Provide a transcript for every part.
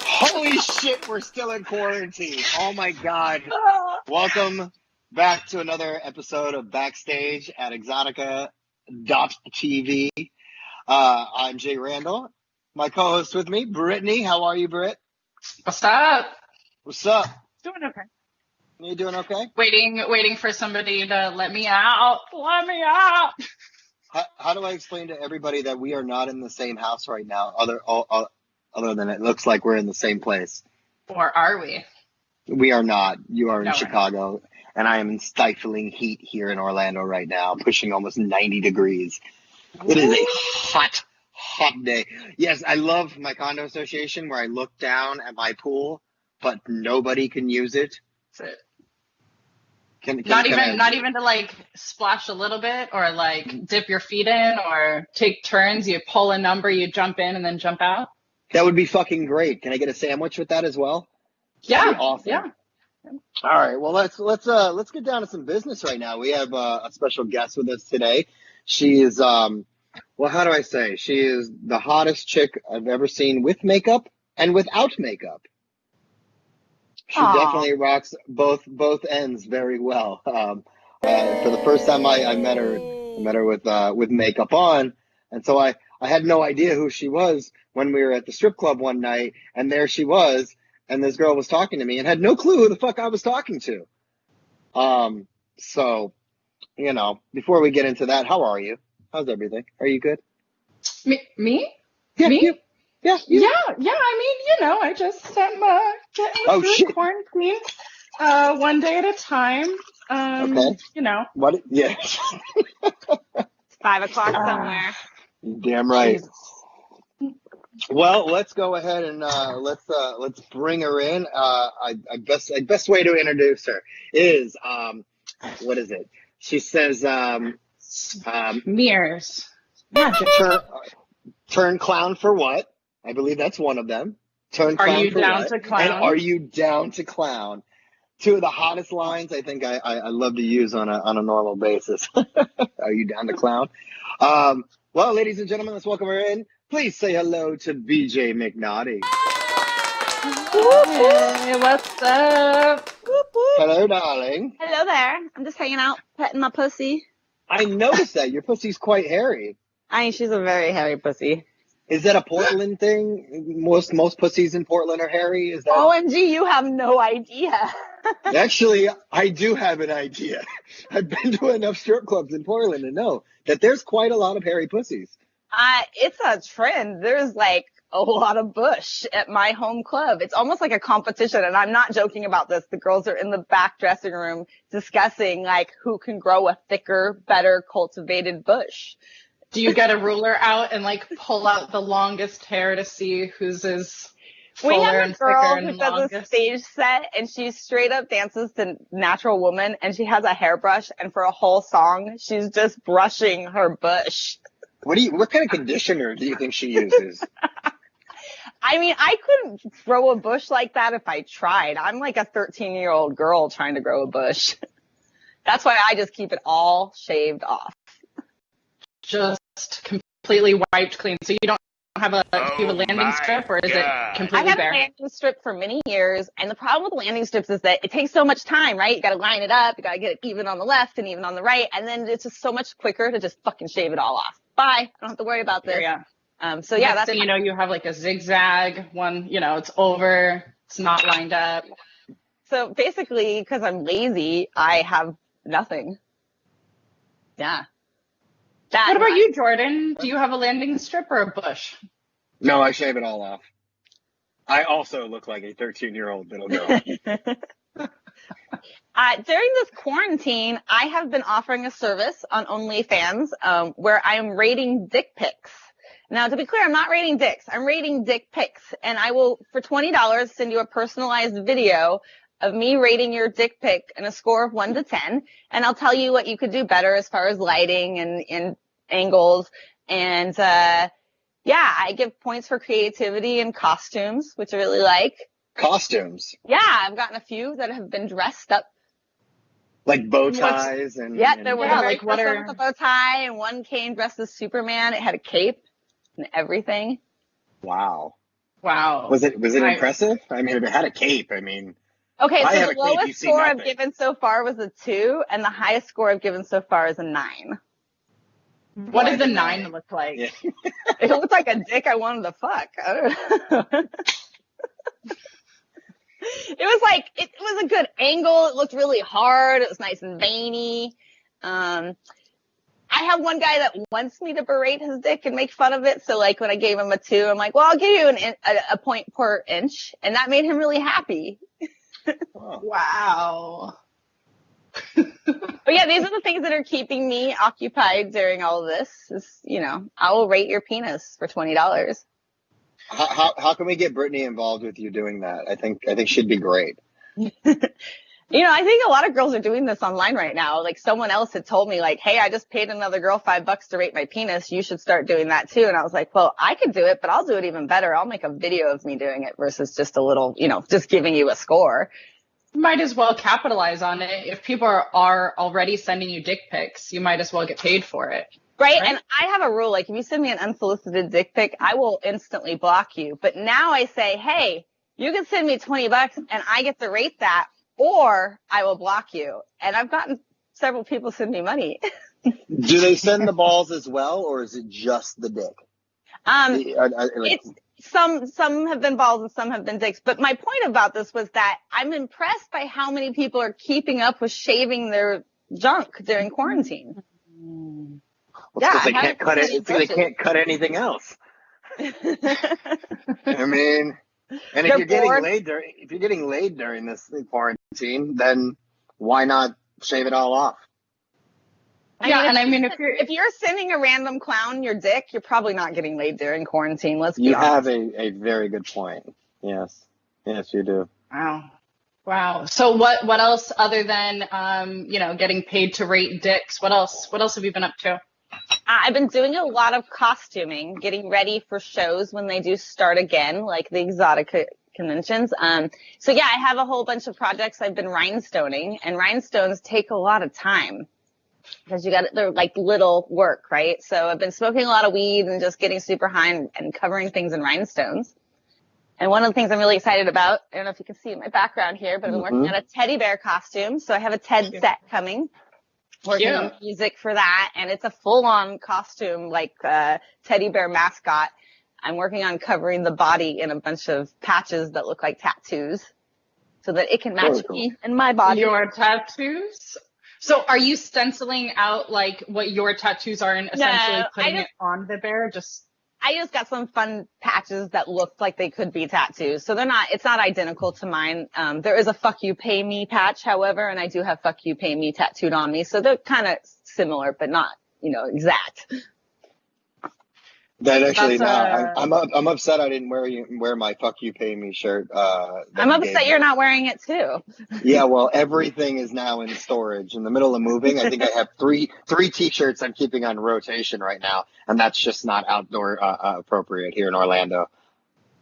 Holy shit, we're still in quarantine. Oh my God. Welcome back to another episode of Backstage at EXXXOTICA.tv. I'm Jay Randall. My co-host with me, Brittany. How are you, Britt? What's up? What's up? Doing okay. You doing okay? Waiting for somebody to let me out. Let me out. How do I explain to everybody that we are not in the same house right now, other than it looks like we're in the same place? Or are we? We are not. You are in No, Chicago, and I am in stifling heat here in Orlando right now, pushing almost 90 degrees. It is a hot day. Yes, I love my condo association where I look down at my pool, but nobody can use it. That's it. Not even to like splash a little bit or like dip your feet in or take turns. You pull a number, you jump in and then jump out. That would be fucking great. Can I get a sandwich with that as well? Yeah. That'd be awesome. Yeah. All right. Well, let's get down to some business right now. We have a special guest with us today. She is well, how do I say? She is the hottest chick I've ever seen with makeup and without makeup. She definitely rocks both ends very well. For the first time I met her with makeup on, and so I had no idea who she was when we were at the strip club one night, and there she was, and this girl was talking to me, and had no clue who the fuck I was talking to. So, before we get into that, how are you? How's everything? Are you good? Me? Yeah, me? You. Yeah. You. Yeah. I mean, I just am getting through quarantine, one day at a time. Okay. What? Yeah. It's 5 o'clock somewhere. Damn right. Jesus. Well, let's go ahead and let's bring her in. Best way to introduce her is what is it? She says Mirrors. Magic. Turn clown for what? I believe that's one of them. Turn clown Are you for down what? to clown? And are you down to clown? Two of the hottest lines I think I love to use on a normal basis. Are you down to clown? Well, ladies and gentlemen, let's welcome her in. Please say hello to BJ McNaughty. Hey, what's up? Hello, darling. Hello there. I'm just hanging out, petting my pussy. I noticed that your pussy's quite hairy. She's a very hairy pussy. Is that a Portland thing? Most pussies in Portland are hairy. Is that? OMG, you have no idea. Actually, I do have an idea. I've been to enough strip clubs in Portland to know that there's quite a lot of hairy pussies. It's a trend. There's like a lot of bush at my home club. It's almost like a competition, and I'm not joking about this. The girls are in the back dressing room discussing like who can grow a thicker, better cultivated bush. Do you get a ruler out and like pull out the longest hair to see whose is fuller we have and a girl thicker who and does longest? a stage set, and she straight up dances to Natural Woman, and she has a hairbrush, and for a whole song, she's just brushing her bush. What kind of conditioner do you think she uses? I mean, I couldn't grow a bush like that if I tried. I'm like a 13-year-old girl trying to grow a bush. That's why I just keep it all shaved off. Just completely wiped clean. So you don't have do you have a landing strip, or is it completely I have bare? a landing strip for many years, and the problem with landing strips is that it takes so much time, right? You gotta line it up, you gotta get it even on the left and even on the right, and then it's just so much quicker to just fucking shave it all off. Bye. I don't have to worry about this. Yeah. So yeah, that's you have like a zigzag one, it's over, it's not lined up. So basically, because I'm lazy, I have nothing. Yeah. What about you, Jordan? Do you have a landing strip or a bush? No, I shave it all off. I also look like a 13-year-old little girl. During this quarantine, I have been offering a service on OnlyFans where I am rating dick pics. Now, to be clear, I'm not rating dicks. I'm rating dick pics. And I will, for $20, send you a personalized video of me rating your dick pic in a score of 1 to 10. And I'll tell you what you could do better as far as lighting and angles. And, I give points for creativity and costumes, which I really like. Costumes? Yeah, I've gotten a few that have been dressed up. Like bow ties there was like what are with a bow tie, and one came dressed as Superman. It had a cape. and everything. Wow. Wow. Was it impressive? I mean, if it had a cape, I mean. Okay, I so have the a cape, you lowest see score I've nothing. given so far was a 2, and the highest score I've given so far is a 9. What Why does the the 9 9? look like? Yeah. It looked like a dick I wanted to fuck. I don't know. It was like, it was a good angle. It looked really hard. It was nice and veiny. I have one guy that wants me to berate his dick and make fun of it. So like when I gave him a 2, I'm like, well, I'll give you a point per inch. And that made him really happy. Wow. But yeah, these are the things that are keeping me occupied during all of this. Is, I will rate your penis for $20. How can we get Brittany involved with you doing that? I think she'd be great. I think a lot of girls are doing this online right now. Like someone else had told me like, hey, I just paid another girl $5 to rate my penis. You should start doing that too. And I was like, well, I could do it, but I'll do it even better. I'll make a video of me doing it versus just a little, just giving you a score. Might as well capitalize on it. If people are already sending you dick pics, you might as well get paid for it. Right? And I have a rule, like if you send me an unsolicited dick pic, I will instantly block you. But now I say, hey, you can send me $20 and I get to rate that, or I will block you. And I've gotten several people send me money. Do they send the balls as well, or is it just the dick? It's some have been balls and some have been dicks. But my point about this was that I'm impressed by how many people are keeping up with shaving their junk during quarantine. Well, yeah, they can't cut it. They can't cut anything else. I mean, and if you're getting laid during this quarantine, then why not shave it all off? If you're sending a random clown your dick, you're probably not getting laid during quarantine. Let's be honest. You have a very good point. Yes, you do. Wow. So what else other than getting paid to rate dicks? What else have you been up to? I've been doing a lot of costuming, getting ready for shows when they do start again, like the Exotica conventions. So yeah, I have a whole bunch of projects I've been rhinestoning, and rhinestones take a lot of time because they're like little work, right? So I've been smoking a lot of weed and just getting super high and covering things in rhinestones. And one of the things I'm really excited about, I don't know if you can see in my background here, but I've been working on a teddy bear costume. So I have a TED set coming. Working on music for that, and it's a full-on costume, like teddy bear mascot. I'm working on covering the body in a bunch of patches that look like tattoos so that it can match me and my body. Your tattoos? So are you stenciling out like what your tattoos are and essentially putting it on the bear? I just got some fun patches that looked like they could be tattoos. So it's not identical to mine. There is a fuck you pay me patch, however, and I do have fuck you pay me tattooed on me. So they're kind of similar, but not, exact. That actually, I'm upset I didn't wear my fuck you pay me shirt. I'm upset you're not wearing it too. Yeah, well, everything is now in storage. In the middle of moving, I think I have three t-shirts I'm keeping on rotation right now, and that's just not outdoor appropriate here in Orlando.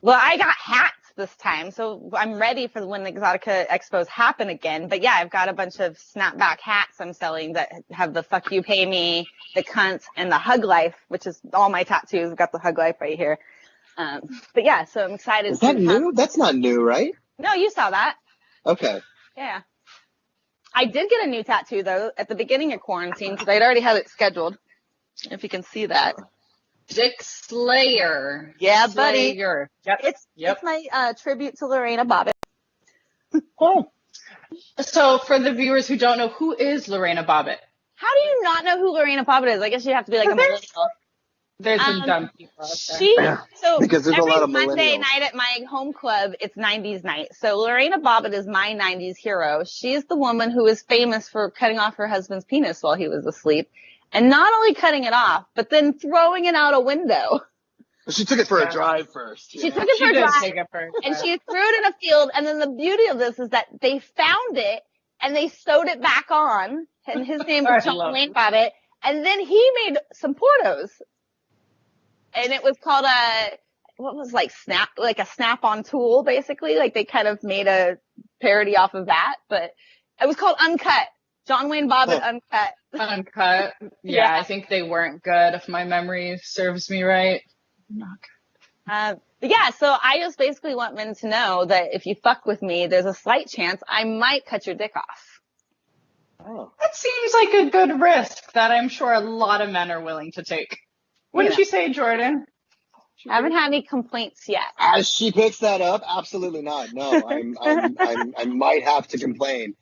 Well, I got hats this time, so I'm ready for when the Exotica Expos happen again. But yeah, I've got a bunch of snapback hats I'm selling that have the fuck you pay me, the cunt, and the hug life, which is all my tattoos. I've got the hug life right here. But yeah, so I'm excited. Is that new? That's not new, right? No, you saw that. Okay. Yeah. I did get a new tattoo though at the beginning of quarantine because I'd already had it scheduled. If you can see that. Dick Slayer. Yeah, Slayer. Buddy. Yep. It's my tribute to Lorena Bobbitt. Cool. So for the viewers who don't know, who is Lorena Bobbitt? How do you not know who Lorena Bobbitt is? I guess you have to be like a millennial. There's some dumb people out there. Because there's every a lot of Monday millennials. night at my home club, it's 90s night. So Lorena Bobbitt is my 90s hero. She's the woman who is famous for cutting off her husband's penis while he was asleep. And not only cutting it off, but then throwing it out a window. She took it for a drive first. She took it for a drive, and she threw it in a field. And then the beauty of this is that they found it, and they sewed it back on. And his name was John Wayne Bobbitt. And then he made some portos. And it was called a snap-on tool, basically. Like they kind of made a parody off of that. But it was called Uncut. John Wayne Bobbitt Uncut. Uncut. Yeah, I think they weren't good if my memory serves me right. Yeah, so I just basically want men to know that if you fuck with me, there's a slight chance I might cut your dick off. Oh. That seems like a good risk that I'm sure a lot of men are willing to take. What did you say, Jordan? I haven't had any complaints yet. As she picks that up, absolutely not. No, I might have to complain.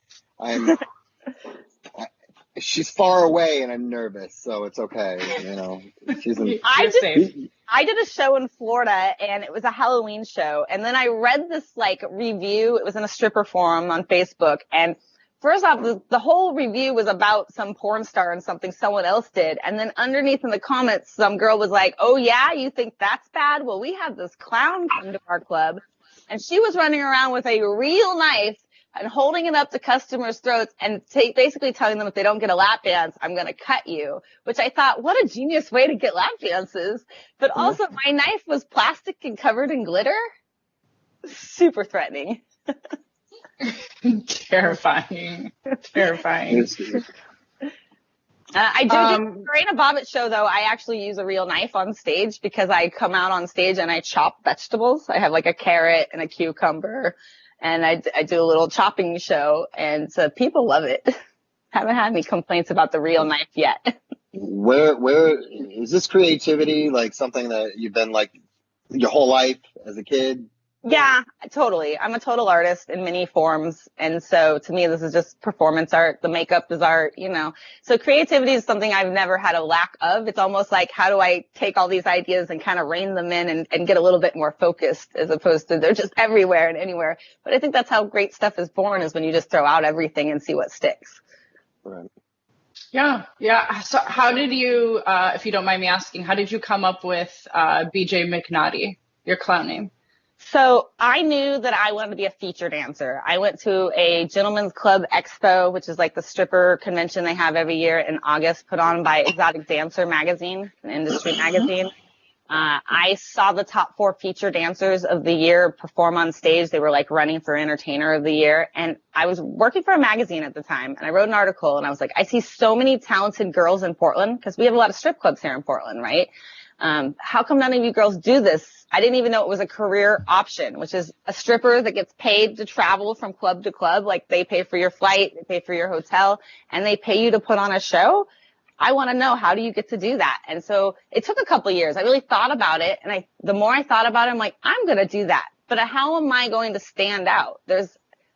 She's far away and I'm nervous, so it's okay. You know, I did a show in Florida and it was a Halloween show. And then I read this like review. It was in a stripper forum on Facebook. And first off, the whole review was about some porn star and something someone else did. And then underneath in the comments, some girl was like, oh yeah, you think that's bad? Well, we have this clown come to our club and she was running around with a real knife and holding it up to customers' throats and basically telling them if they don't get a lap dance, I'm going to cut you, which I thought, what a genius way to get lap dances. But also my knife was plastic and covered in glitter. Super threatening. Terrifying. I do during a Bobbitt show though. I actually use a real knife on stage because I come out on stage and I chop vegetables. I have like a carrot and a cucumber. And I do a little chopping show, and so people love it. Haven't had any complaints about the real knife yet. Where is this creativity like something that you've been like your whole life as a kid? Yeah, totally. I'm a total artist in many forms. And so to me, this is just performance art. The makeup is art, you know. So creativity is something I've never had a lack of. It's almost like, how do I take all these ideas and kind of rein them in and get a little bit more focused as opposed to they're just everywhere and anywhere. But I think that's how great stuff is born, is when you just throw out everything and see what sticks. Right. Yeah. So how did you, if you don't mind me asking, how did you come up with BJ McNaughty, your clown name? So I knew that I wanted to be a feature dancer. I went to a gentleman's club expo, which is like the stripper convention they have every year in August, put on by Exotic Dancer magazine, an industry magazine. I saw the top 4 feature dancers of the year perform on stage. They were like running for entertainer of the year. And I was working for a magazine at the time, and I wrote an article and I was like, I see so many talented girls in Portland, because we have a lot of strip clubs here in Portland, right? How come none of you girls do this? I didn't even know it was a career option, which is a stripper that gets paid to travel from club to club. Like, they pay for your flight, they pay for your hotel, and they pay you to put on a show. I want to know, how do you get to do that? And so it took a couple of years. I really thought about it. And the more I thought about it, I'm like, I'm going to do that. But how am I going to stand out? There's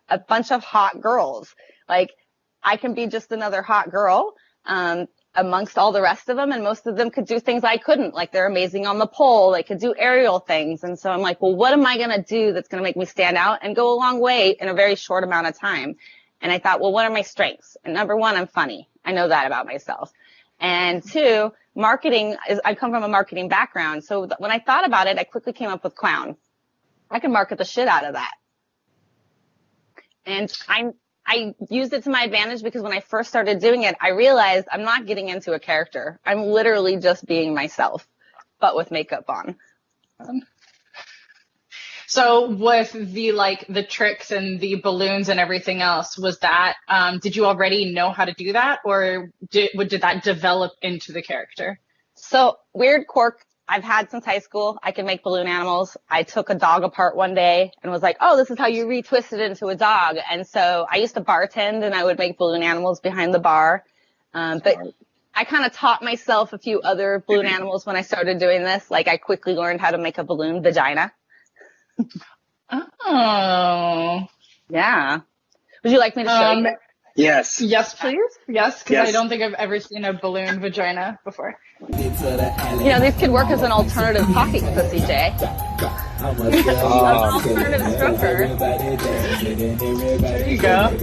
a bunch of hot girls. Like, I can be just another hot girl. Amongst all the rest of them, and most of them could do things I couldn't. Like, they're amazing on the pole, they could do aerial things. And so I'm like, well, what am I going to do that's going to make me stand out and go a long way in a very short amount of time? And I thought, well, what are my strengths? And number 1, I'm funny. I know that about myself. And 2, marketing I come from a marketing background. So when I thought about it, I quickly came up with clown. I can market the shit out of that. And I used it to my advantage, because when I first started doing it, I realized I'm not getting into a character. I'm literally just being myself, but with makeup on. So with the tricks and the balloons and everything else, was that, did you already know how to do that, or did that develop into the character? So, weird quirk I've had since high school. I can make balloon animals. I took a dog apart one day and was like, oh, this is how you retwist it into a dog. And so I used to bartend, and I would make balloon animals behind the bar. But I kind of taught myself a few other balloon animals when I started doing this. Like, I quickly learned how to make a balloon vagina. Oh. Yeah. Would you like me to show you? Yes. Yes, please. Yes, because I don't think I've ever seen a balloon vagina before. You know, these could work as an alternative pocket pussy, Jay. An alternative stroker. There you go.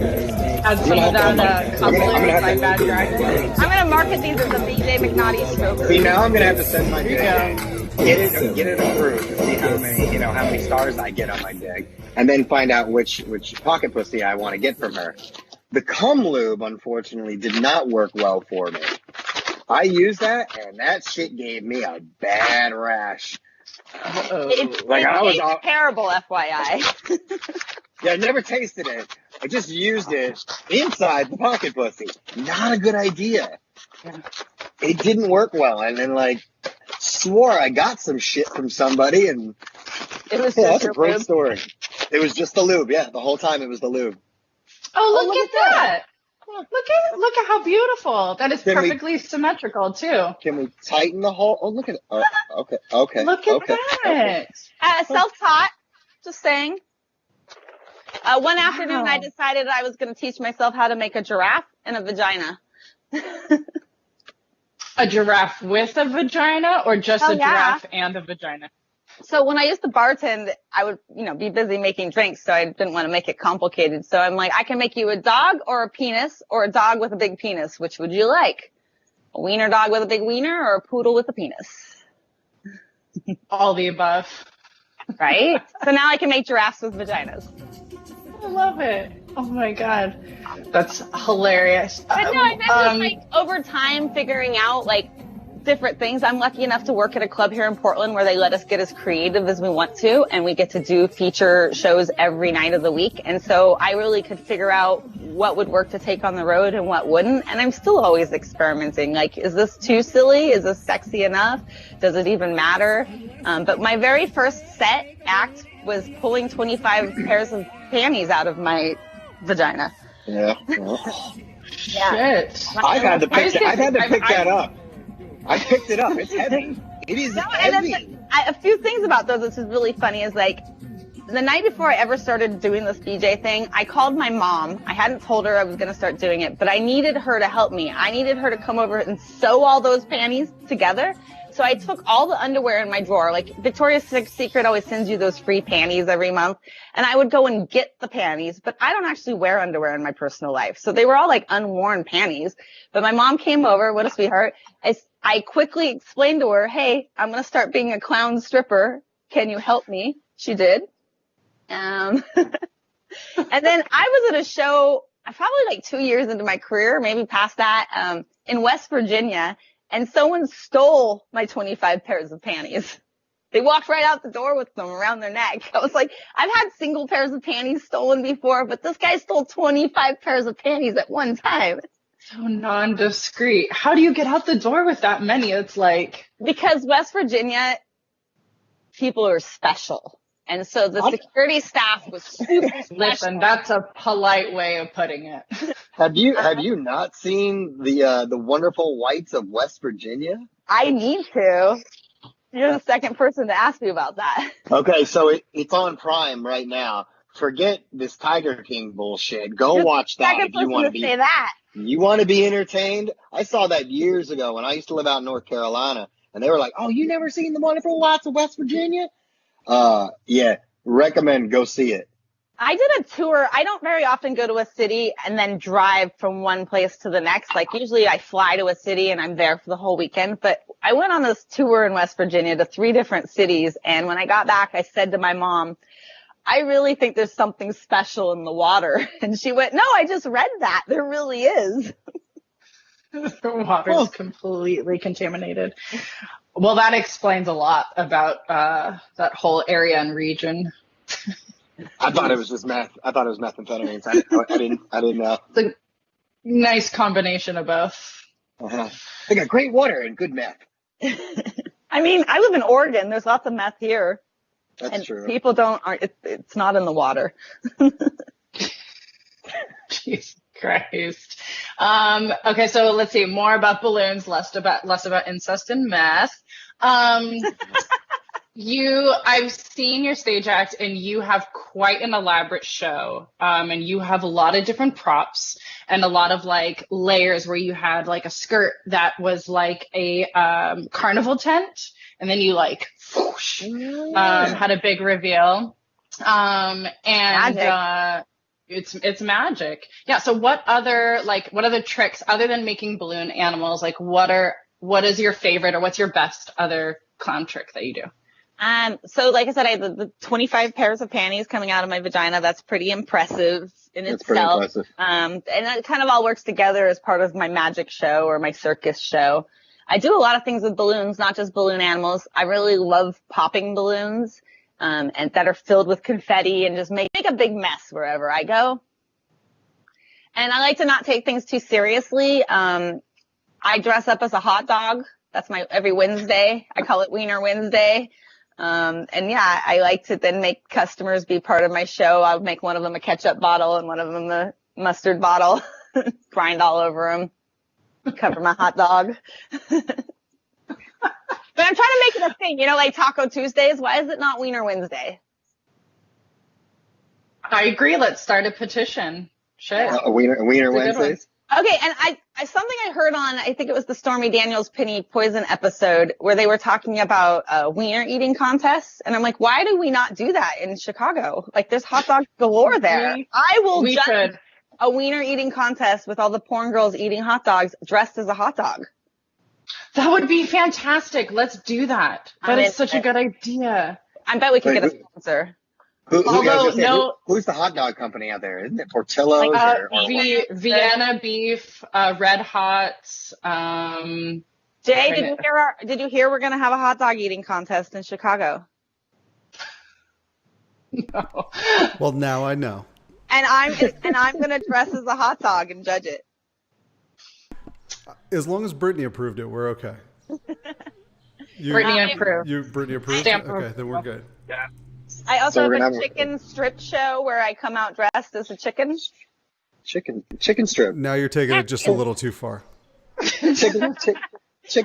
Add some of that convoluted by Bad Dragon. I'm going to market these as a BJ McNaughty stroker. See, now I'm going to have to send my dick. There you go. Get it approved to see how many stars I get on my dick, and then find out which pocket pussy I want to get from her. The cum lube, unfortunately, did not work well for me. I used that, and that shit gave me a bad rash. It's terrible, FYI. Yeah, I never tasted it. I just used it inside the pocket pussy. Not a good idea. It didn't work well, and then swore I got some shit from somebody, and It was yeah, just that's a your great lube. story. It was just the lube. Yeah, the whole time it was the lube. Oh, look look at at that. Look at how beautiful. That is Can we- perfectly symmetrical too. Can we tighten the hole? Oh, look at it. Oh, okay. Look at Okay. that. Self-taught, just saying. One afternoon, I Wow. decided I was going to teach myself how to make a giraffe and a vagina. A giraffe with a vagina or just Oh, a yeah. giraffe and a vagina? So when I used to bartend, I would, be busy making drinks, so I didn't want to make it complicated. So I'm like, I can make you a dog or a penis or a dog with a big penis. Which would you like? A wiener dog with a big wiener or a poodle with a penis? All the above. Right? So now I can make giraffes with vaginas. I love it. Oh my God. That's hilarious. But no, I meant just over time figuring out different things. I'm lucky enough to work at a club here in Portland where they let us get as creative as we want to, and we get to do feature shows every night of the week. And so I really could figure out what would work to take on the road and what wouldn't. And I'm still always experimenting. Is this too silly? Is this sexy enough? Does it even matter? But my very first set act was pulling 25 pairs of panties out of my vagina. Yeah. Shit. I've had to pick that up. I picked it up. It's heavy. It is heavy. A few things about those which is really funny is the night before I ever started doing this BJ thing, I called my mom. I hadn't told her I was going to start doing it, but I needed her to help me. I needed her to come over and sew all those panties together. So I took all the underwear in my drawer. Victoria's Secret always sends you those free panties every month. And I would go and get the panties, but I don't actually wear underwear in my personal life. So they were all unworn panties. But my mom came over. What a sweetheart. I quickly explained to her, hey, I'm going to start being a clown stripper. Can you help me? She did. And then I was at a show, probably 2 years into my career, maybe past that, in West Virginia. And someone stole my 25 pairs of panties. They walked right out the door with them around their neck. I was like, I've had single pairs of panties stolen before, but this guy stole 25 pairs of panties at one time. So nondiscreet. How do you get out the door with that many? It's because West Virginia people are special. And so the security staff was super special. Listen, that's a polite way of putting it. Have you not seen the wonderful whites of West Virginia? I need to. You're the second person to ask me about that. Okay, so it's on Prime right now. Forget this Tiger King bullshit. Go watch that if you want to be. Say that. You want to be entertained? I saw that years ago when I used to live out in North Carolina, and they were like, "Oh, you never seen the wonderful whites of West Virginia?" Yeah, recommend go see it. I did a tour. I don't very often go to a city and then drive from one place to the next. Usually I fly to a city and I'm there for the whole weekend. But I went on this tour in West Virginia to 3 different cities. And when I got back, I said to my mom, I really think there's something special in the water. And she went, no, I just read that. There really is. The water's completely contaminated. Well, that explains a lot about that whole area and region. I thought it was just meth. I thought it was methamphetamines. I didn't know. It's a nice combination of both. They got great water and good meth. I mean, I live in Oregon. There's lots of meth here. That's true. People it's not in the water. Jesus Christ. Okay, so let's see. More about balloons, less about incest and meth. I've seen your stage act, and you have quite an elaborate show. And you have a lot of different props and a lot of layers where you had a skirt that was a carnival tent, and then you whoosh, had a big reveal. Magic. It's magic. Yeah. So what other tricks other than making balloon animals? What is your favorite, or what's your best other clown trick that you do? So like I said, I have the 25 pairs of panties coming out of my vagina. That's pretty impressive in itself. Pretty impressive. And it kind of all works together as part of my magic show or my circus show. I do a lot of things with balloons, not just balloon animals. I really love popping balloons, and that are filled with confetti and just make a big mess wherever I go. And I like to not take things too seriously. I dress up as a hot dog That's my every Wednesday. I call it Wiener Wednesday. And yeah, I like to then make customers be part of my show. I'll make one of them a ketchup bottle and one of them a mustard bottle, grind all over them, cover my hot dog. But I'm trying to make it a thing, like Taco Tuesdays. Why is it not Wiener Wednesday? I agree. Let's start a petition. Shit. A Wiener Wednesdays. Okay, and something I heard on, I think it was the Stormy Daniels Penny Poison episode, where they were talking about wiener eating contests, and I'm like, why do we not do that in Chicago? Like, there's hot dogs galore there. I will judge a wiener eating contest with all the porn girls eating hot dogs dressed as a hot dog. That would be fantastic. Let's do that. That is such a good idea. I bet we could get a sponsor. Who's the hot dog company out there? Isn't it Portillo's? Vienna Beef, Red Hots. Jay, did you hear we're going to have a hot dog eating contest in Chicago? No. Well, now I know. And I'm going to dress as a hot dog and judge it. As long as Brittany approved it, we're okay. Brittany approved. Brittany approved? Okay, then we're good. Yeah. I also have a chicken strip show where I come out dressed as a chicken. Chicken strip. Now you're taking it just a little too far. Chicken strip.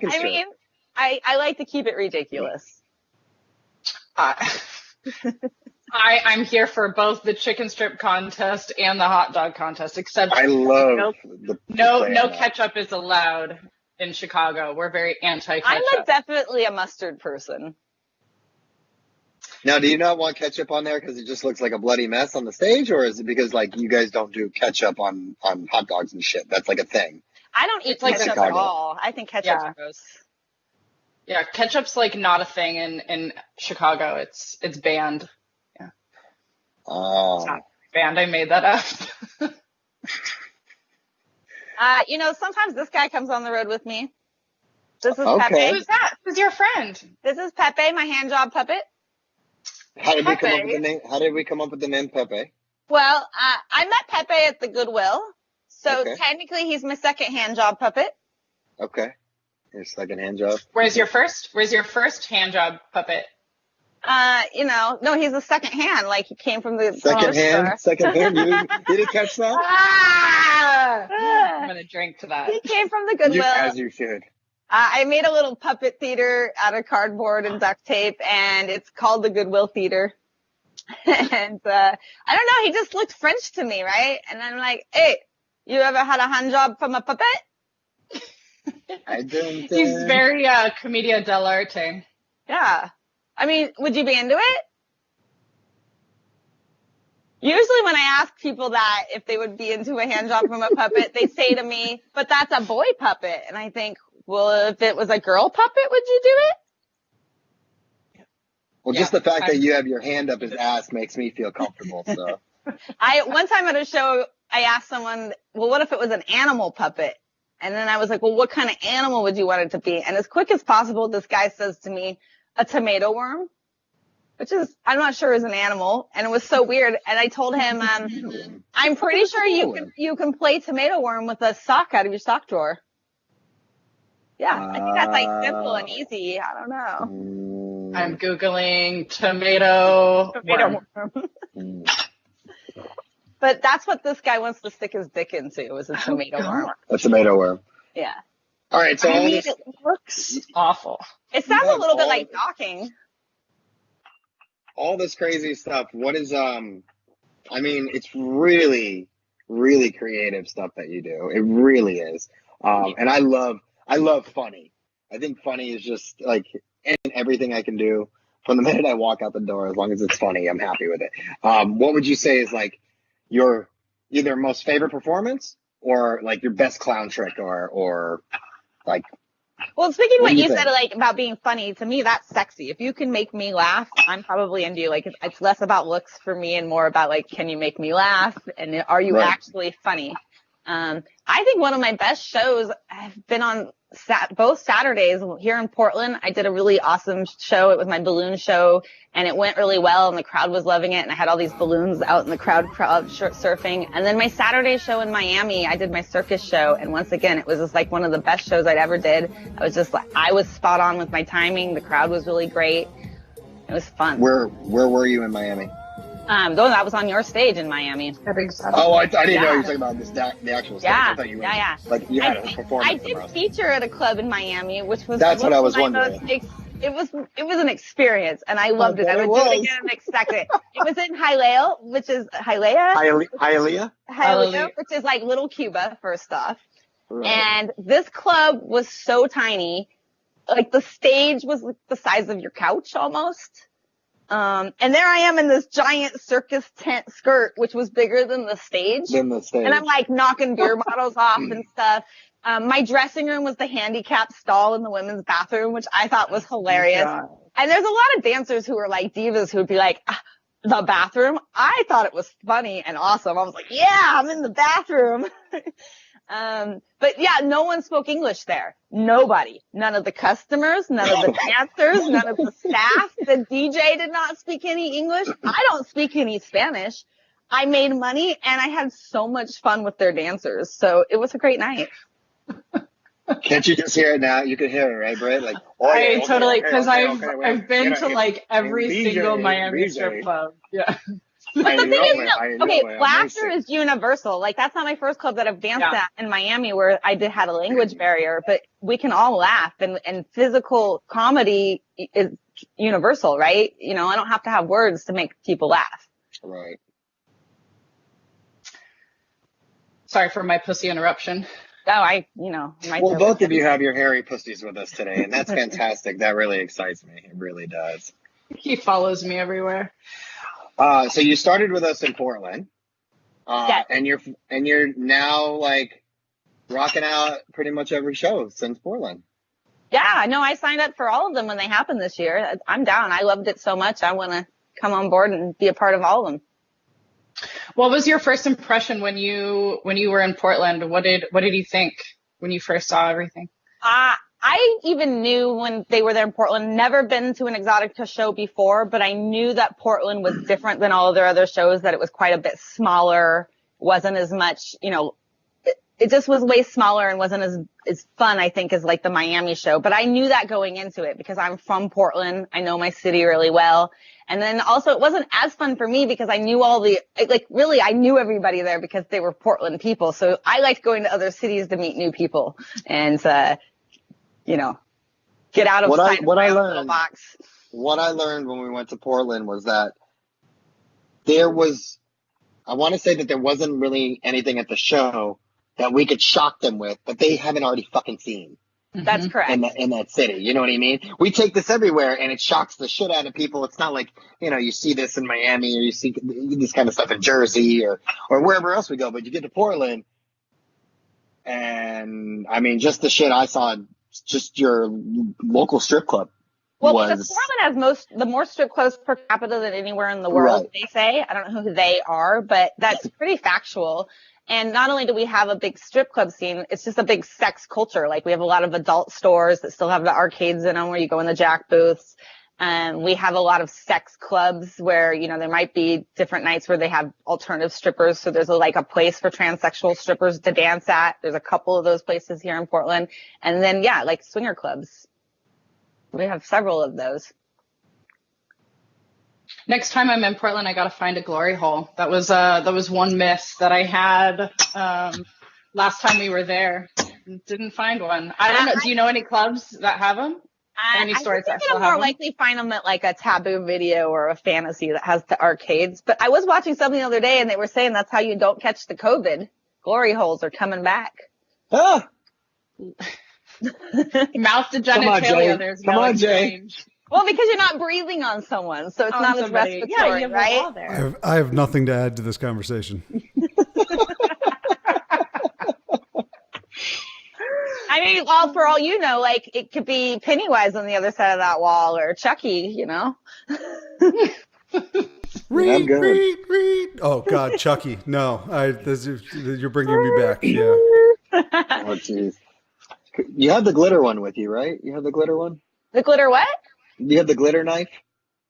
I mean, I like to keep it ridiculous. I'm here for both the chicken strip contest and the hot dog contest, except I love no ketchup is allowed in Chicago. We're very anti-ketchup. I'm definitely a mustard person. Now, do you not want ketchup on there because it just looks like a bloody mess on the stage, or is it because like you guys don't do ketchup on hot dogs and shit? That's like a thing. I don't eat ketchup at all. I think ketchup's gross. Yeah, ketchup's like not a thing in Chicago. It's banned. Yeah. Oh. It's not banned. I made that up. Sometimes this guy comes on the road with me. This is okay. Pepe. Who's that? Who's your friend? This is Pepe, my hand job puppet. How did we come up with the name Pepe? Well, I met Pepe at the Goodwill, so technically he's my second hand job puppet. Okay, your second hand job. Where's your first hand job puppet? No, he's the second hand. Like he came from the second hand. You didn't catch that? I'm gonna drink to that. He came from the Goodwill. As you should. I made a little puppet theater out of cardboard and duct tape, and it's called the Goodwill Theater. And I don't know, he just looked French to me, right? And I'm like, hey, you ever had a hand job from a puppet? I didn't. He's very commedia dell'arte. Yeah. I mean, would you be into it? Usually when I ask people that if they would be into a hand job from a puppet, they say to me, but that's a boy puppet. And I think, well, if it was a girl puppet, would you do it? Well, just the fact that you have your hand up his ass makes me feel comfortable. So, one time at a show, I asked someone, well, what if it was an animal puppet? And then I was like, well, what kind of animal would you want it to be? And as quick as possible, this guy says to me, a tomato worm, which is, I'm not sure is an animal. And it was so weird. And I told him, I'm pretty sure you can play tomato worm with a sock out of your sock drawer. Yeah, I think that's like simple and easy. I don't know. I'm Googling tomato worm. But that's what this guy wants to stick his dick into, is a tomato worm. A tomato worm. Yeah. All right, so it looks awful. It sounds a little bit like docking. All this crazy stuff. What is it's really, really creative stuff that you do. It really is. And I love funny. I think funny is just like everything I can do from the minute I walk out the door. As long as it's funny, I'm happy with it. What would you say is like your either most favorite performance or like your best clown trick or like? Well, speaking of what you said, like about being funny, to me that's sexy. If you can make me laugh, I'm probably into you. Like it's less about looks for me and more about like, can you make me laugh and are you actually funny? I think one of my best shows have been on both Saturdays here in Portland. I did a really awesome show. It was my balloon show, and it went really well, and the crowd was loving it, and I had all these balloons out in the crowd surfing. And then my Saturday show in Miami, I did my circus show, and once again, it was just like one of the best shows I'd ever did. I was spot on with my timing. The crowd was really great. It was fun. Where were you in Miami? That was on your stage in Miami. Oh, I didn't know you were talking about the actual stage. Yeah, I thought you were, yeah. like you had a performance. I did feature at a club in Miami, which was that's what I was wondering. It was an experience, and I loved it. I would do it again and expect it. It was in Hialeah, which is Hialeah, which is like Little Cuba, first off. Right. And this club was so tiny, like the stage was the size of your couch almost. And there I am in this giant circus tent skirt, which was bigger than the stage. And I'm like knocking beer bottles off and stuff. My dressing room was the handicap stall in the women's bathroom, which I thought was hilarious. And there's a lot of dancers who are like divas who would be like, the bathroom? I thought it was funny and awesome. I was like, yeah, I'm in the bathroom. But yeah, no one spoke English there. Nobody. None of the customers, none of the dancers, none of the staff. The DJ did not speak any English. I don't speak any Spanish. I made money and I had so much fun with their dancers. So it was a great night. Can't you just hear it now? You can hear it, right, Britt? Like, totally, because I've been to like every single Miami strip club. Yeah. Laughter is universal. Like, that's not my first club that I've danced at in Miami where I had a language barrier, but we can all laugh, and physical comedy is universal, right? You know, I don't have to have words to make people laugh. Right. Sorry for my pussy interruption. Well, both of you have your hairy pussies with us today, and that's fantastic. That really excites me. It really does. He follows me everywhere. So you started with us in Portland, yes. and you're now like rocking out pretty much every show since Portland. Yeah, no, I signed up for all of them when they happened this year. I'm down. I loved it so much. I want to come on board and be a part of all of them. What was your first impression when you were in Portland? What did you think when you first saw everything? I even knew when they were there in Portland, never been to an Exotica show before, but I knew that Portland was different than all of their other shows, that it was quite a bit smaller, wasn't as much, it just was way smaller and wasn't as fun, I think, as like the Miami show. But I knew that going into it because I'm from Portland. I know my city really well. And then also it wasn't as fun for me because I knew I knew everybody there because they were Portland people. So I liked going to other cities to meet new people and, get out of my little box. What I learned when we went to Portland was that there wasn't really anything at the show that we could shock them with, but they haven't already fucking seen. That's correct. In that city. You know what I mean? We take this everywhere and it shocks the shit out of people. It's not like, you see this in Miami or you see this kind of stuff in Jersey or wherever else we go, but you get to Portland and I mean, just the shit I saw, just your local strip club. Well, because Portland has the more strip clubs per capita than anywhere in the world, right. They say. I don't know who they are, but that's pretty factual. And not only do we have a big strip club scene, it's just a big sex culture. Like, we have a lot of adult stores that still have the arcades in them where you go in the jack booths. We have a lot of sex clubs where, there might be different nights where they have alternative strippers. So there's a place for transsexual strippers to dance at. There's a couple of those places here in Portland. And then, like swinger clubs. We have several of those. Next time I'm in Portland, I got to find a glory hole. That was one miss that I had last time we were there. Didn't find one. I don't know. Do you know any clubs that have them? Any stores that still have them? More likely find them at like a Taboo Video or a Fantasy that has the arcades. But I was watching something the other day and they were saying that's how you don't catch the COVID. Glory holes are coming back. Ah. Mouth to genitalia. There's no exchange. Well, because you're not breathing on someone, so it's not as respiratory, right? I have nothing to add to this conversation. I mean, for all you know, it could be Pennywise on the other side of that wall or Chucky, Read, good. read. Oh God, Chucky. No, you're bringing me back. Yeah. Oh, jeez. You have the glitter one with you, right? You have the glitter one? The glitter what? You have the glitter knife?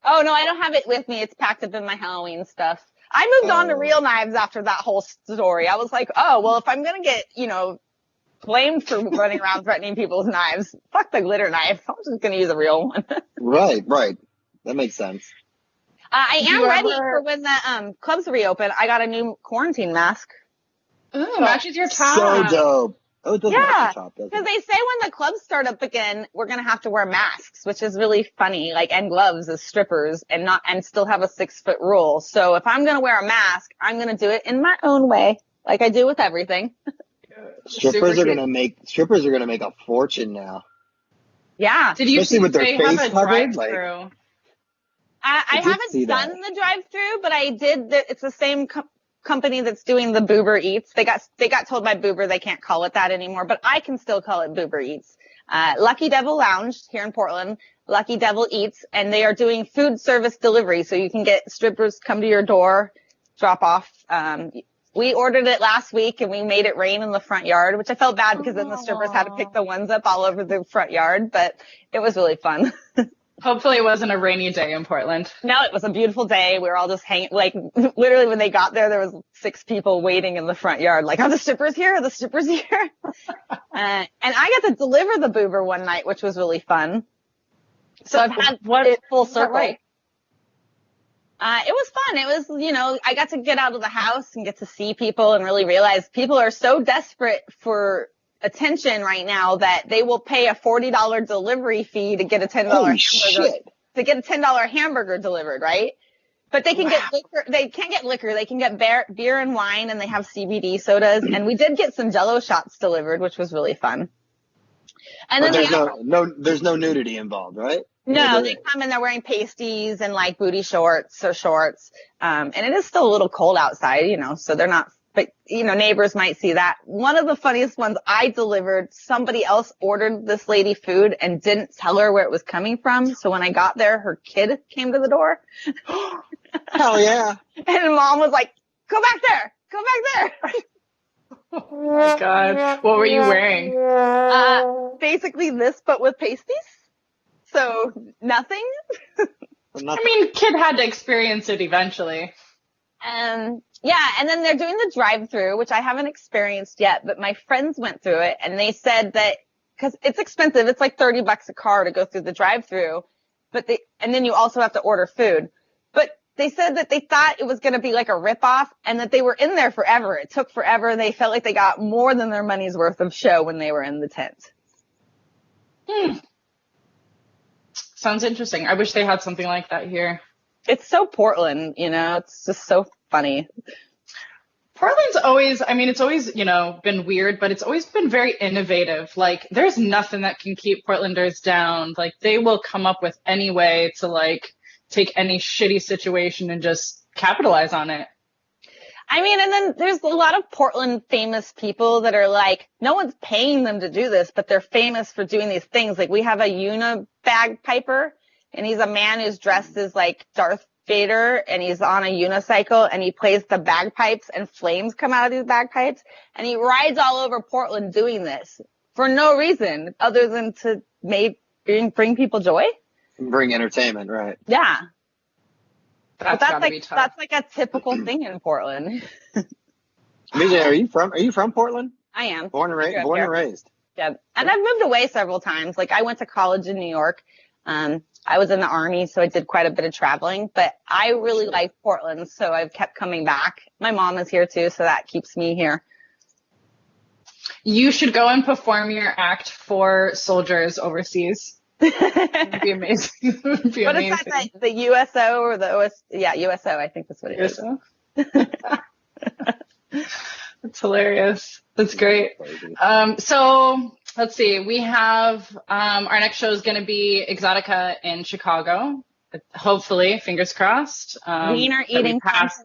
Oh, no, I don't have it with me. It's packed up in my Halloween stuff. I moved on to real knives after that whole story. I was like, oh, well, if I'm going to get, blamed for running around threatening people's knives, fuck the glitter knife. I'm just going to use a real one. Right. That makes sense. I am ready for when the clubs reopen. I got a new quarantine mask. Ooh, matches your top. So dope. Oh, it does match your top, doesn't Because it? they say when the clubs start up again, we're going to have to wear masks, which is really funny, and gloves as strippers and still have a 6-foot rule. So if I'm going to wear a mask, I'm going to do it in my own way, like I do with everything. Strippers are gonna make a fortune now. Yeah. Did you Especially see with their they face have a covered, drive-through? I did haven't see that. done the drive-through, but I did. It's the same company that's doing the Boober Eats. They got told by Boober they can't call it that anymore, but I can still call it Boober Eats. Lucky Devil Lounge here in Portland, Lucky Devil Eats, and they are doing food service delivery, so you can get strippers come to your door, drop off. We ordered it last week and we made it rain in the front yard, which I felt bad because then the strippers had to pick the ones up all over the front yard, but it was really fun. Hopefully it wasn't a rainy day in Portland. No, it was a beautiful day. We were all just hanging, literally when they got there was 6 people waiting in the front yard, are the strippers here? Are the strippers here? And I got to deliver the Boober one night, which was really fun. So I've had it full circle. Right? It was fun. It was, I got to get out of the house and get to see people and really realize people are so desperate for attention right now that they will pay a $40 delivery fee to get a $10 Holy hamburger. shit. To get a $10 hamburger delivered, right? But they can get liquor. They can't get liquor. They can get beer and wine, and they have CBD sodas. And we did get some Jell-O shots delivered, which was really fun. And But then there's no nudity involved, right? No, they come and they're wearing pasties and booty shorts or shorts. And it is still a little cold outside, so they're not, but neighbors might see that. One of the funniest ones I delivered, somebody else ordered this lady food and didn't tell her where it was coming from. So when I got there, her kid came to the door. Hell yeah. And mom was like, go back there. Oh my God. What were you wearing? Basically this, but with pasties. So nothing. I mean, kid had to experience it eventually. Yeah, and then they're doing the drive-through, which I haven't experienced yet, but my friends went through it and they said that because it's expensive, it's like $30 a car to go through the drive-through, and then you also have to order food. But they said that they thought it was going to be like a rip-off and that they were in there forever. It took forever. They felt like they got more than their money's worth of show when they were in the tent. Sounds interesting. I wish they had something like that here. It's so Portland, it's just so funny. Portland's always, it's always, been weird, but it's always been very innovative. There's nothing that can keep Portlanders down. They will come up with any way to, take any shitty situation and just capitalize on it. And then there's a lot of Portland famous people that are no one's paying them to do this, but they're famous for doing these things. We have a unibagpiper, and he's a man who's dressed as Darth Vader, and he's on a unicycle, and he plays the bagpipes, and flames come out of these bagpipes, and he rides all over Portland doing this for no reason other than to bring people joy. Bring entertainment, right? Yeah. That's That's a typical thing in Portland. BJ, are you from Portland? I am. Born and raised. Yeah. And I've moved away several times. I went to college in New York. I was in the Army, so I did quite a bit of traveling, but I really like Portland, so I've kept coming back. My mom is here too, so that keeps me here. You should go and perform your act for soldiers overseas. It would be amazing. It would be what amazing. Is that, the USO or the OS? Yeah, USO, I think that's what it is. That's hilarious. That's great. So let's see. We have our next show is going to be Exotica in Chicago. Hopefully, fingers crossed. Wiener eating contest.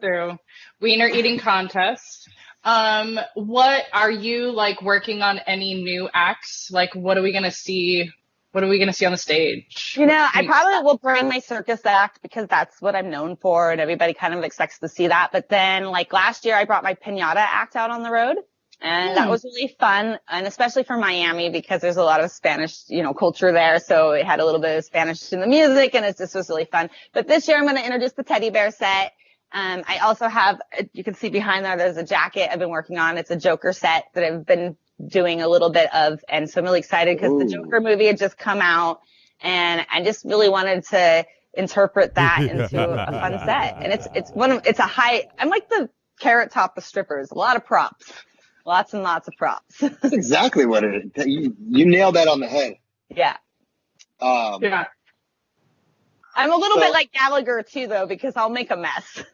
What are you working on? Any new acts? What are we going to see What are we going to see on the stage? You know, I probably will bring my circus act because that's what I'm known for and everybody kind of expects to see that. But then like last year I brought my piñata act out on the road and that was really fun. And especially for Miami because there's a lot of Spanish, you know, culture there. So it had a little bit of Spanish in the music and it just was really fun. But this year I'm going to introduce the teddy bear set. I also have, you can see behind there's a jacket I've been working on. It's a Joker set that I've been doing a little bit of. And so I'm really excited because the Joker movie had just come out and I just really wanted to interpret that into a fun set. And I'm like the Carrot Top of strippers, a lot of props, lots and lots of props. That's exactly what it is. You nailed that on the head. Yeah. Yeah. I'm a little bit like Gallagher too though, because I'll make a mess.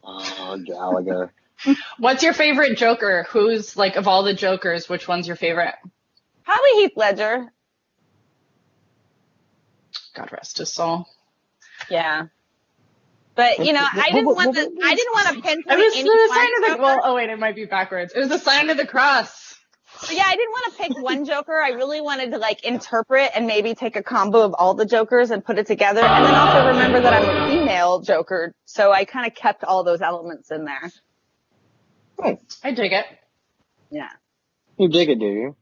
Oh, Gallagher. What's your favorite Joker? Who's like of all the Jokers, which one's your favorite? Probably Heath Ledger. God rest his soul. Yeah. But you know, I didn't want to pinpoint any it might be backwards. It was the sign of the cross. But yeah, I didn't want to pick one Joker. I really wanted to like interpret and maybe take a combo of all the Jokers and put it together. And then also remember that I'm a female Joker, so I kind of kept all those elements in there. Oh, I dig it. Yeah. you dig it, do you?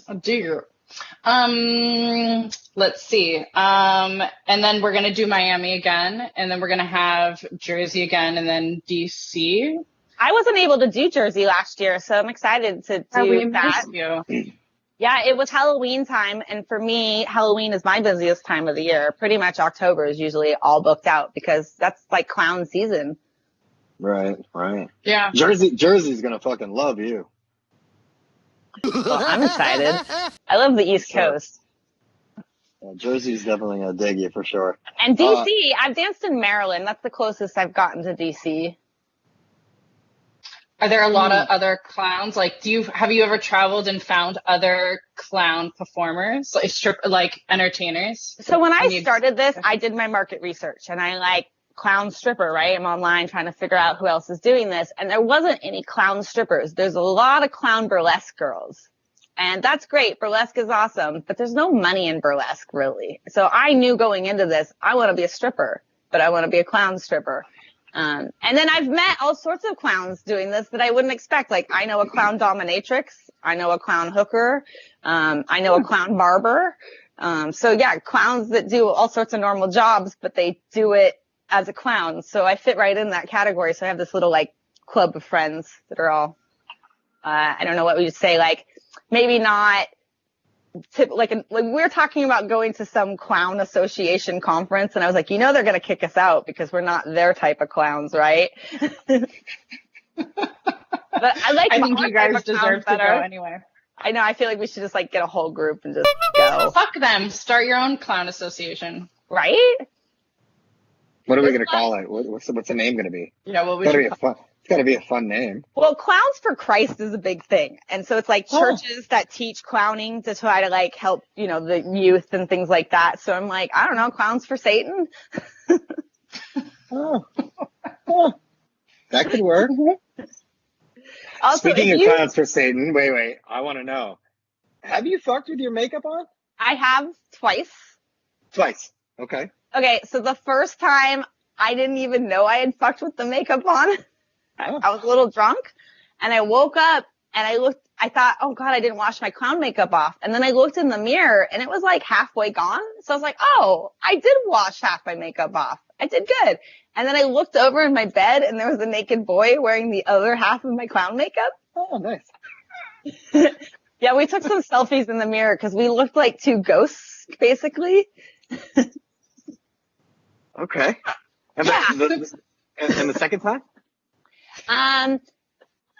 I do. Let's see. And then we're gonna do Miami again, and then we're gonna have Jersey again, and then DC. I wasn't able to do Jersey last year, so I'm excited to do that. You. Yeah, it was Halloween time, and for me, Halloween is my busiest time of the year. Pretty much October is usually all booked out because that's like clown season. Right. Yeah. Jersey's gonna fucking love you. Well, I'm excited. I love the East Coast. Yeah, Jersey's definitely gonna dig you for sure. And DC, I've danced in Maryland. That's the closest I've gotten to DC. Are there a lot of other clowns? Like, have you ever traveled and found other clown performers, like entertainers? So when I started this, I did my market research and I like clown stripper, right? I'm online trying to figure out who else is doing this. And there wasn't any clown strippers. There's a lot of clown burlesque girls. And that's great. Burlesque is awesome, but there's no money in burlesque really. So I knew going into this, I want to be a stripper, but I want to be a clown stripper. And then I've met all sorts of clowns doing this that I wouldn't expect. Like I know a clown dominatrix. I know a clown hooker. I know a clown barber. So yeah, clowns that do all sorts of normal jobs, but they do it as a clown. So I fit right in that category. So I have this little like club of friends that are all, I don't know what we would say, like maybe not like we're talking about going to some clown association conference, and I was like, they're going to kick us out because we're not their type of clowns, right? But I think you guys deserve to go anyway. I know. I feel like we should just like get a whole group and just go. Fuck them. Start your own clown association. Right? What are we gonna call it? What's the name gonna be? Yeah, well, It's gotta be a fun name. Well, Clowns for Christ is a big thing. And so it's like churches that teach clowning to try to like help, the youth and things like that. So I'm like, I don't know, Clowns for Satan. Oh, that could work. Also, speaking of Clowns for Satan, wait, I want to know. Have you fucked with your makeup on? I have twice. Twice. Okay. Okay, so the first time I didn't even know I had fucked with the makeup on. I was a little drunk and I woke up and I thought, oh God, I didn't wash my clown makeup off. And then I looked in the mirror and it was like halfway gone. So I was like, oh, I did wash half my makeup off. I did good. And then I looked over in my bed and there was a naked boy wearing the other half of my clown makeup. Oh, nice. Yeah, we took some selfies in the mirror because we looked like two ghosts, basically. Okay. And and the second time?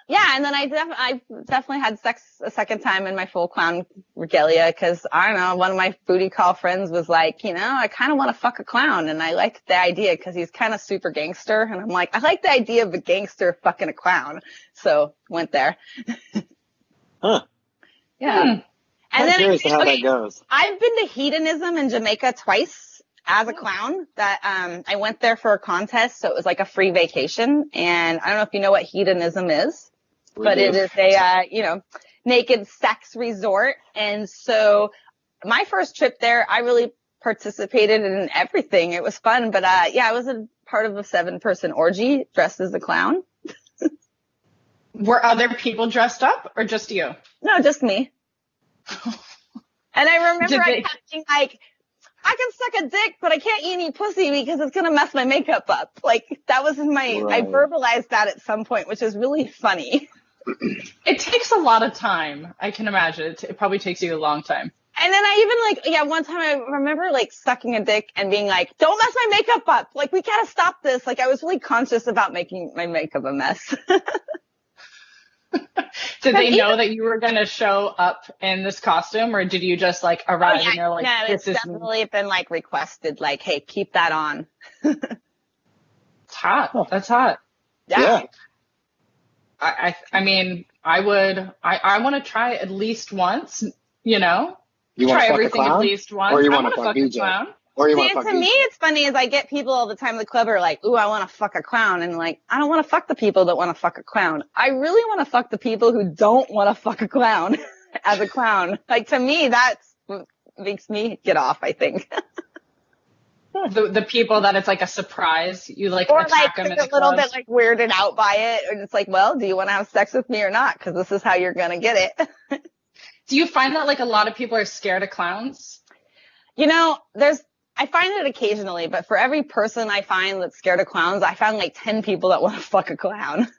Yeah, and then I definitely had sex a second time in my full clown regalia because, I don't know, one of my booty call friends was like, I kind of want to fuck a clown, and I liked the idea because he's kind of super gangster, and I'm like, I like the idea of a gangster fucking a clown, so went there. Huh. Yeah. And I'm then curious how that goes. I've been to Hedonism in Jamaica twice. As a clown, that I went there for a contest, so it was like a free vacation. And I don't know if you know what hedonism is, but it is a naked sex resort. And so my first trip there, I really participated in everything. It was fun, but yeah, I was a part of a 7-person orgy dressed as a clown. Were other people dressed up or just you? No, just me. And I remember I kept being like, I can suck a dick, but I can't eat any pussy because it's going to mess my makeup up. Like, that was I verbalized that at some point, which is really funny. It takes a lot of time. I can imagine. It probably takes you a long time. And then I even one time I remember sucking a dick and being like, don't mess my makeup up. Like, we gotta stop this. Like, I was really conscious about making my makeup a mess. Did they know that you were going to show up in this costume, or did you just arrive and you're like, no, it's definitely been requested, hey, keep that on. It's hot. That's hot. Yeah. I mean, I want to try at least once, You try everything at least once. Or you want to fuck BJ. Clown. Or you want to me, it's funny is I get people all the time in the club are like, ooh, I want to fuck a clown. And I don't want to fuck the people that want to fuck a clown. I really want to fuck the people who don't want to fuck a clown as a clown. To me, that's what makes me get off, I think. The people that it's a surprise. You or attack them in the a little bit weirded out by it. And it's well, do you want to have sex with me or not? Because this is how you're going to get it. Do you find that a lot of people are scared of clowns? I find it occasionally, but for every person I find that's scared of clowns, I found 10 people that want to fuck a clown.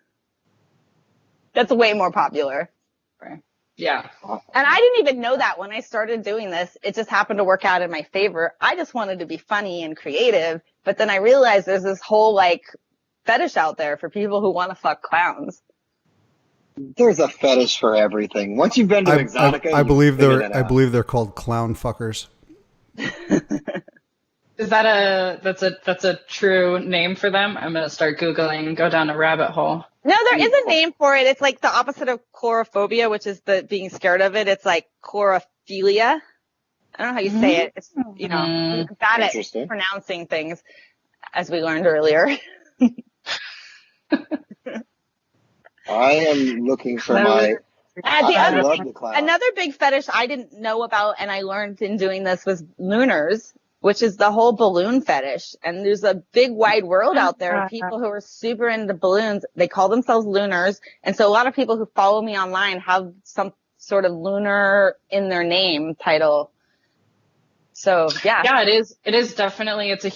That's way more popular. Right. Yeah. And I didn't even know that when I started doing this. It just happened to work out in my favor. I just wanted to be funny and creative, but then I realized there's this whole fetish out there for people who want to fuck clowns. There's a fetish for everything. Once you've been to EXXXOTICA, I believe they're called clown fuckers. Is that that's a true name for them? I'm gonna start Googling and go down a rabbit hole. No, there is a name for it. It's the opposite of chorophobia, which is the being scared of it. It's chorophilia. I don't know how you say it. It's I'm bad at pronouncing things, as we learned earlier. I am looking for I love the clown. Another big fetish I didn't know about and I learned in doing this was lunars, which is the whole balloon fetish. And there's a big wide world out there of people who are super into balloons. They call themselves lunars. And so a lot of people who follow me online have some sort of lunar in their name title. So yeah. Yeah, it is definitely, it's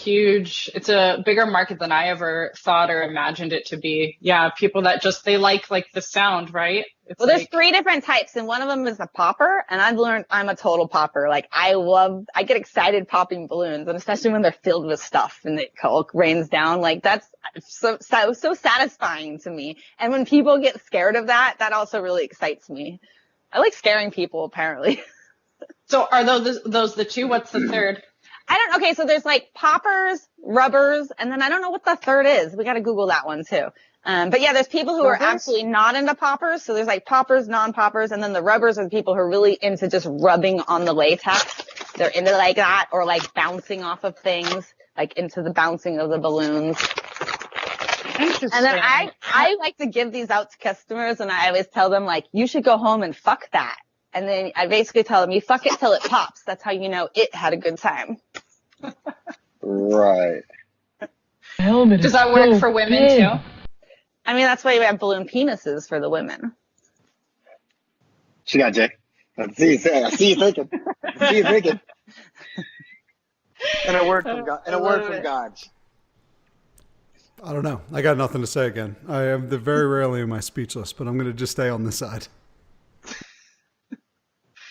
a bigger market than I ever thought or imagined it to be. Yeah. People that they like the sound, right? There's 3 different types, and one of them is a popper, and I've learned I'm a total popper. I get excited popping balloons, and especially when they're filled with stuff and it rains down. That's so satisfying to me. And when people get scared of that also really excites me. I like scaring people, apparently. So are those the 2? What's the third? Okay, so there's poppers, rubbers, and then I don't know what the third is. We got to Google that one too. But yeah, there's people who are absolutely not into poppers. So there's poppers, non-poppers, and then the rubbers are the people who are really into just rubbing on the latex. They're into that, or bouncing off of things, into the bouncing of the balloons. Interesting. And then I like to give these out to customers, and I always tell them you should go home and fuck that. And then I basically tell them, you fuck it till it pops. That's how you know it had a good time. Right. Does that work for women too? I mean, that's why we have balloon penises for the women. She got Jay. I see you thinking. And a word from God. I don't know. I got nothing to say again. I am very rarely am I speechless, but I'm going to just stay on this side.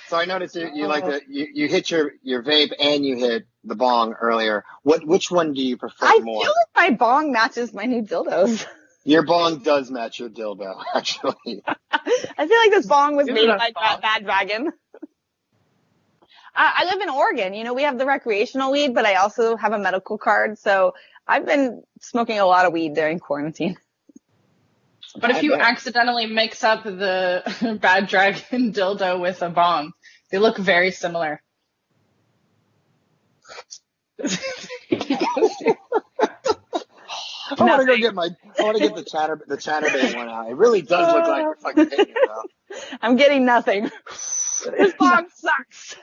So I noticed you hit your vape and you hit the bong earlier. Which one do you prefer more? I feel like my bong matches my new dildos. Your bong does match your dildo, actually. I feel like this bong was made by Bad Dragon. I live in Oregon. We have the recreational weed, but I also have a medical card. So I've been smoking a lot of weed during quarantine. But if you accidentally mix up the Bad Dragon dildo with a bong, they look very similar. I want to get the chatterbait one out. It really does look like you're fucking hitting yourself. I'm getting nothing. This bong sucks.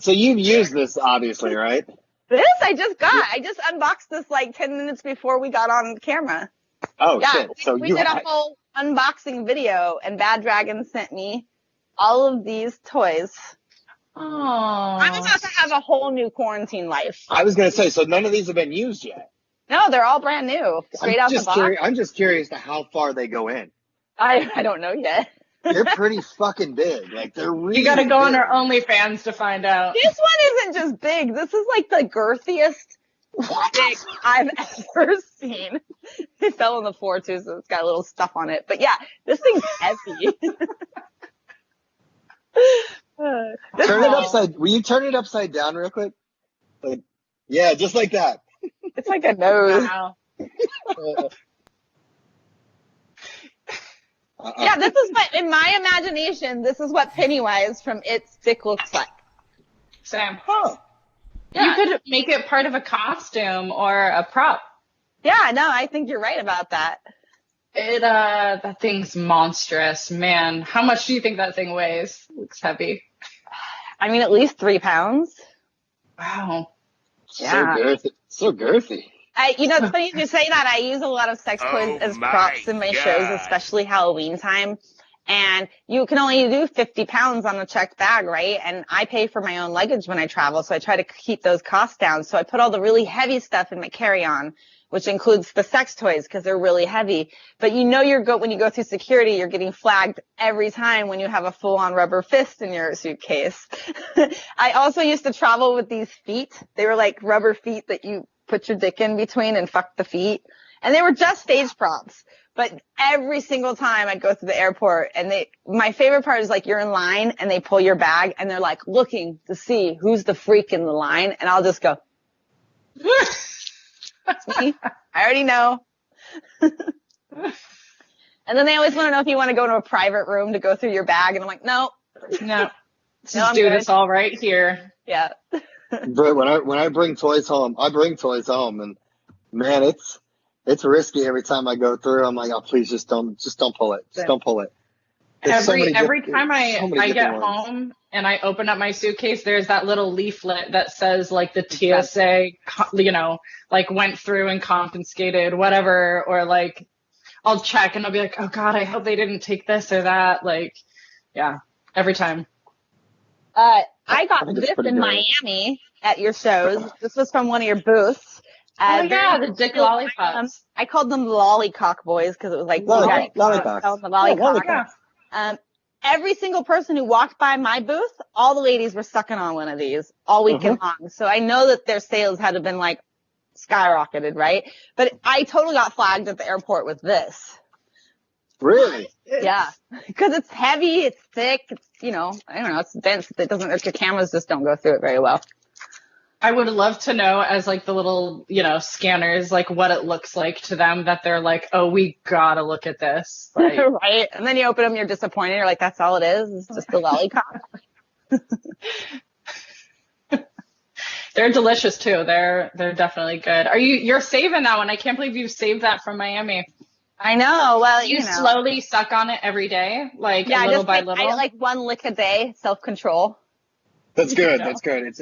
So you've used this, obviously, right? This I just unboxed this like 10 minutes before we got on camera. Oh, Yeah, shit. So we did a whole unboxing video, and Bad Dragon sent me all of these toys. Oh. I'm about to have a whole new quarantine life. I was going to say, so none of these have been used yet. No, they're all brand new, straight out the box. I'm just curious to how far they go in. I don't know yet. They're pretty fucking big. Like, they're really You gotta go on big. our OnlyFans to find out. This one isn't just big. This is like the girthiest dick I've ever seen. It fell on the floor too, so it's got a little stuff on it. But yeah, this thing's heavy. Will you turn it upside down real quick? Like, yeah, just like that. It's like a nose. Wow. Yeah, this is what, in my imagination, this is what Pennywise from It's dick looks like. Sam. Huh. Yeah. You could make it part of a costume or a prop. Yeah, no, I think you're right about that. That thing's monstrous, man. How much do you think that thing weighs? Looks heavy. I mean, at least 3 pounds. Wow. Yeah. So girthy. It's funny you say that. I use a lot of sex toys as props in my shows, especially Halloween time. And you can only do 50 pounds on a checked bag, right? And I pay for my own luggage when I travel, so I try to keep those costs down. So I put all the really heavy stuff in my carry-on, which includes the sex toys because they're really heavy. But when you go through security, you're getting flagged every time when you have a full-on rubber fist in your suitcase. I also used to travel with these feet. They were like rubber feet that you put your dick in between and fuck the feet. And they were just stage props. But every single time I'd go through the airport, and my favorite part is like you're in line and they pull your bag and they're like looking to see who's the freak in the line. And I'll just go, it's me. I already know. And then they always want to know if you want to go to a private room to go through your bag. And I'm like, no. Just do this all right here. Yeah. But when I bring toys home, and man, it's risky every time I go through. I'm like, oh, please just don't pull it. Just don't pull it. Every time I get home and I open up my suitcase, there's that little leaflet that says like the TSA, like went through and confiscated whatever, or like I'll check and I'll be like, oh God, I hope they didn't take this or that. Like, yeah, every time. I got this in Miami at your shows. This was from one of your booths. The dick lollipops. I called them the lollycock boys because it was like lollipops. The lollycock. Yeah. Every single person who walked by my booth, all the ladies were sucking on one of these all weekend long. So I know that their sales had to have been like skyrocketed, right? But I totally got flagged at the airport with this. Really? Yeah. Because it's heavy, it's thick, it's, I don't know, it's dense. It doesn't, your cameras just don't go through it very well. I would love to know, as like the little, scanners, like what it looks like to them, that they're like, oh, we gotta look at this. Like, right. And then you open them, you're disappointed. You're like, that's all it is. It's just a lollipop. They're delicious too. They're definitely good. You're saving that one. I can't believe you saved that from Miami. I know. Well, you slowly suck on it every day, like little by little. I like one lick a day, self-control. That's good. That's good. It's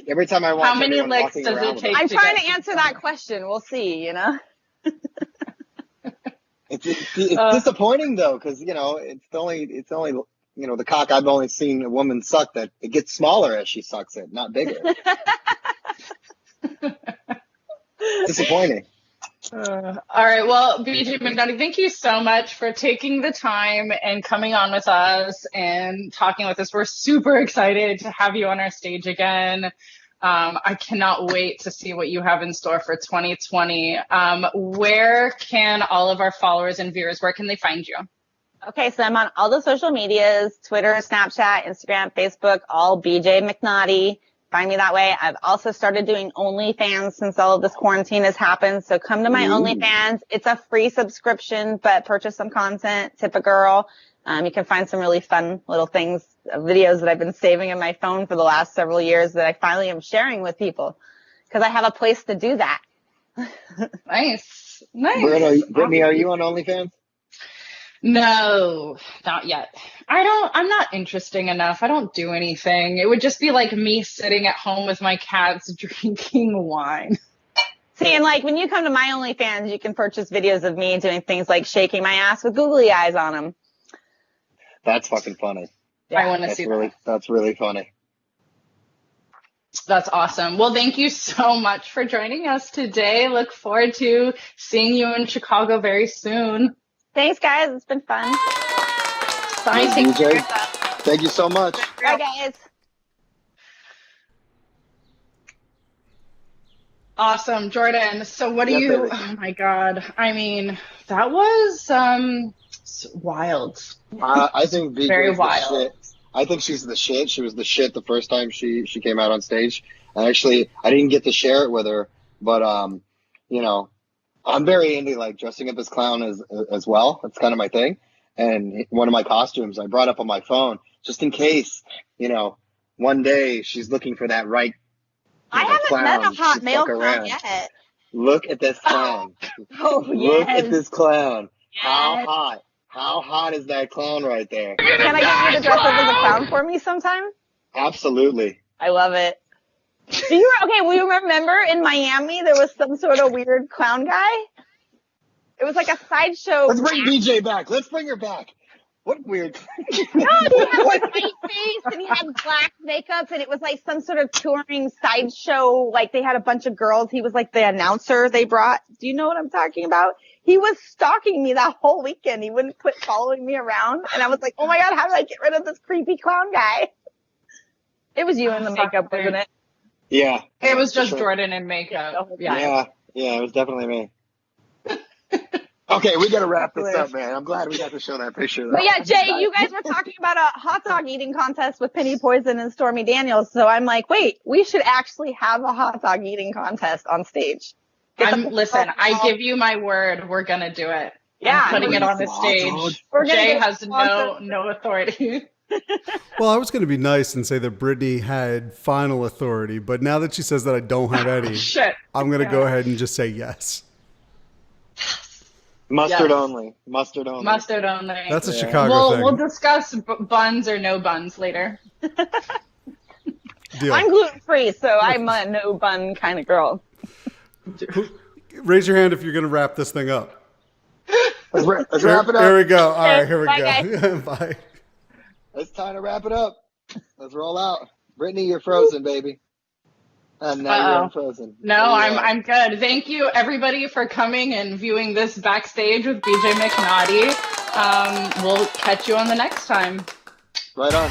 every time I watch. How many licks does it take? I'm trying to answer that question. We'll see. It's disappointing though, because it's only the cock I've only seen a woman suck that it gets smaller as she sucks it, not bigger. Disappointing. All right. Well, BJ McNaughty, thank you so much for taking the time and coming on with us and talking with us. We're super excited to have you on our stage again. I cannot wait to see what you have in store for 2020. Where can all of our followers and viewers, where can they find you? Okay, so I'm on all the social medias, Twitter, Snapchat, Instagram, Facebook, all BJ McNaughty. Find me that way. I've also started doing OnlyFans since all of this quarantine has happened. So come to my OnlyFans. It's a free subscription, but purchase some content, tip a girl. You can find some really fun little things, videos that I've been saving in my phone for the last several years that I finally am sharing with people because I have a place to do that. Nice. Brittany, are you on OnlyFans? No, not yet. I'm not interesting enough. I don't do anything. It would just be like me sitting at home with my cats drinking wine. See, and like when you come to my OnlyFans, you can purchase videos of me doing things like shaking my ass with googly eyes on them. That's fucking funny. Yeah, I want to see that. That's really funny. That's awesome. Well, thank you so much for joining us today. Look forward to seeing you in Chicago very soon. Thanks, guys. It's been fun. Bye, BJ. Thank you so much. Bye, guys. Awesome, Jordan. So what do you? Oh my God. I mean, that was wild. I think BJ very is wild. the shit. I think she's the shit. She was the shit the first time she came out on stage. And actually, I didn't get to share it with her, but you know, I'm very into like dressing up as clown as well. That's kind of my thing. And one of my costumes I brought up on my phone just in case, you know, one day she's looking for that right. I haven't met a hot male clown yet. Look at this clown. Oh, Look yes. at this clown. Yes. How hot is that clown right there? Can I get you to dress up as a clown for me sometime? Absolutely. I love it. We remember in Miami there was some sort of weird clown guy? It was like a sideshow. Let's bring BJ back. Let's bring her back. What weird. No, he had like white face and he had black makeup and it was like some sort of touring sideshow. Like they had a bunch of girls. He was like the announcer they brought. Do you know what I'm talking about? He was stalking me that whole weekend. He wouldn't quit following me around. And I was like, oh my God, how do I get rid of this creepy clown guy? It was you in the makeup, wasn't it? Yeah. It was just Jordan in makeup. Yeah, it was definitely me. Okay, we got to wrap this up, man. I'm glad we got to show that picture. But yeah, Jay, you guys were talking about a hot dog eating contest with Penny Poison and Stormy Daniels. So I'm like, wait, we should actually have a hot dog eating contest on stage. Listen, I give you my word. We're going to do it. Yeah. I'm putting it on the stage. Jay has no authority. Well, I was going to be nice and say that Brittany had final authority, but now that she says that I don't have any, I'm going to go ahead and just say yes. Mustard only. Mustard only. Mustard only. That's a Chicago thing. We'll discuss buns or no buns later. Deal. I'm gluten-free, so I'm a no-bun kind of girl. Raise your hand if you're going to wrap this thing up. Let's wrap it up. Here we go. All right, here we Bye, go. Bye. It's time to wrap it up. Let's roll out. Brittany, you're frozen, baby. And now you're frozen. No, I'm good. Thank you, everybody, for coming and viewing this Backstage with BJ McNaughty. We'll catch you on the next time. Right on.